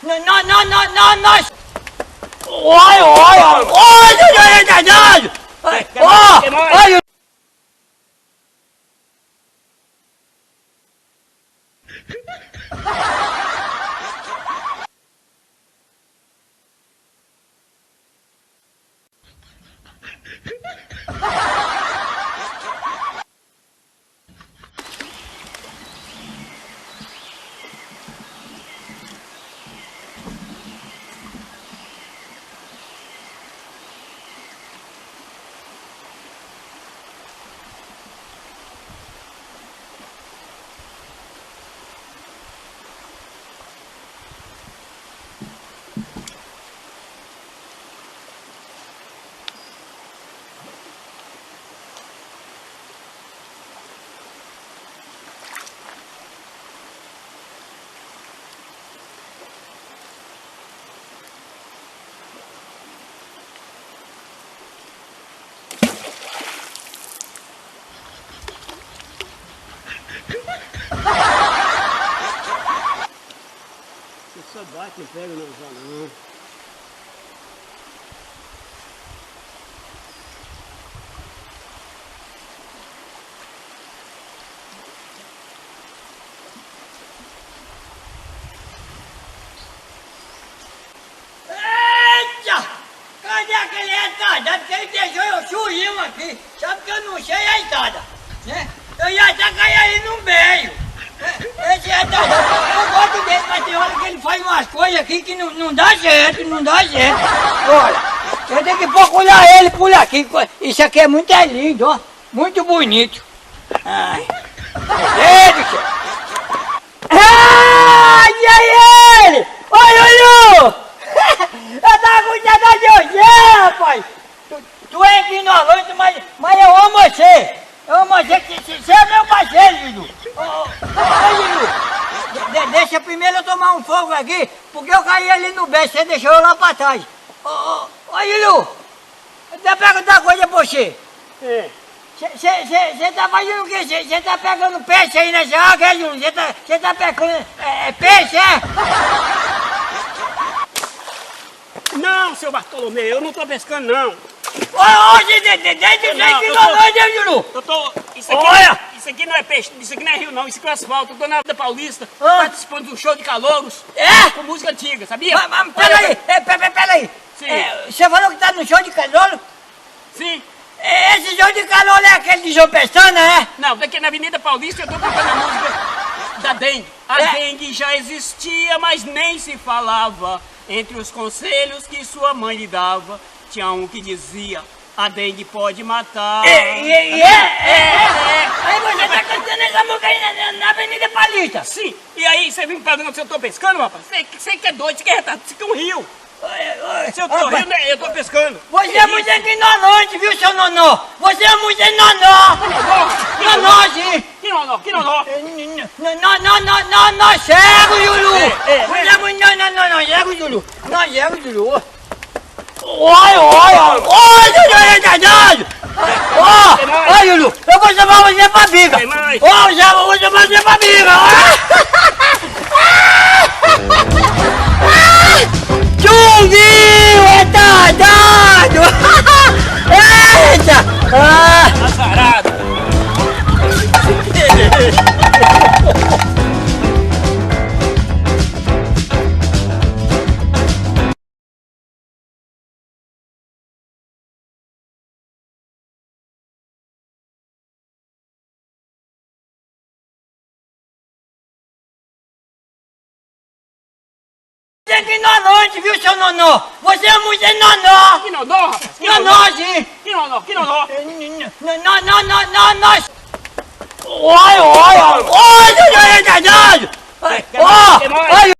Nós. Olha. Você só bate, não pega, não usa não. Eita! Cadê aquele retardado que ele deixou eu churinho aqui? Sabe que eu não sei a entrada, né? Eu ia até cair aí no meio. Esse retardado, eu gosto dele, mas tem hora que ele faz umas coisas aqui que não dá certo, não dá certo. Olha, eu tenho que procurar ele por aqui. Isso aqui é muito lindo, ó. Muito bonito. Ai. Ele, ai, ele! Oi, Lulu! Eu tava com saudade de você, rapaz! Tu é ignorante, mas eu amo você! Eu amo você, você é meu parceiro, Lulu! Ô, Lulu! Deixa primeiro eu tomar um fogo aqui, porque eu caí ali no beijo, você deixou eu lá pra trás. Ô, Lulu! Deixa eu perguntar uma coisa pra você. Você tá fazendo o quê? Você tá pegando peixe aí nessa água, Lulu? Você tá pegando peixe, é? Não, seu Bartolomeu, eu não tô pescando, não. Hoje, desde ignorante, Lulu! Isso aqui não é peixe, isso aqui não é rio, não. Isso aqui é asfalto. Eu tô na Avenida Paulista, participando de um show de calouros. É? Com música antiga, sabia? Mas peraí. Sim. Você falou que tá no show de calor? Sim. Esse show de calor é aquele de João Pestana, é? Não, daqui na Avenida Paulista eu tô cantando a música da dengue. A dengue já existia, mas nem se falava. Entre os conselhos que sua mãe lhe dava, tinha um que dizia: a dengue pode matar. Aí você tá cantando essa música aí na Avenida Paulista? Sim. E aí você vem me perguntando se eu tô pescando, rapaz? Você que é doido, você que é retardado, você que é um rio. Se eu tô rindo, eu tô pescando. Você é muito ignorante, viu, seu nonô? Você é muito nonô! Nonô, sim! Que nonô? Que nonô? Nós cego, Lulu! Você é muito nós cego, Lulu! Nós cego, Lulu! Olha, retardado! Olha, Lulu, eu vou chamar você pra briga! Eu vou chamar você pra briga! Tchunguinho, retardado! Eita! Azarado! Você é ignorante, viu, seu nonô? Você é muito nonô! Que nonô, rapaz? Nonô, sim! Que nonô? Que nonô? Nós... Olha, retardado! Olha!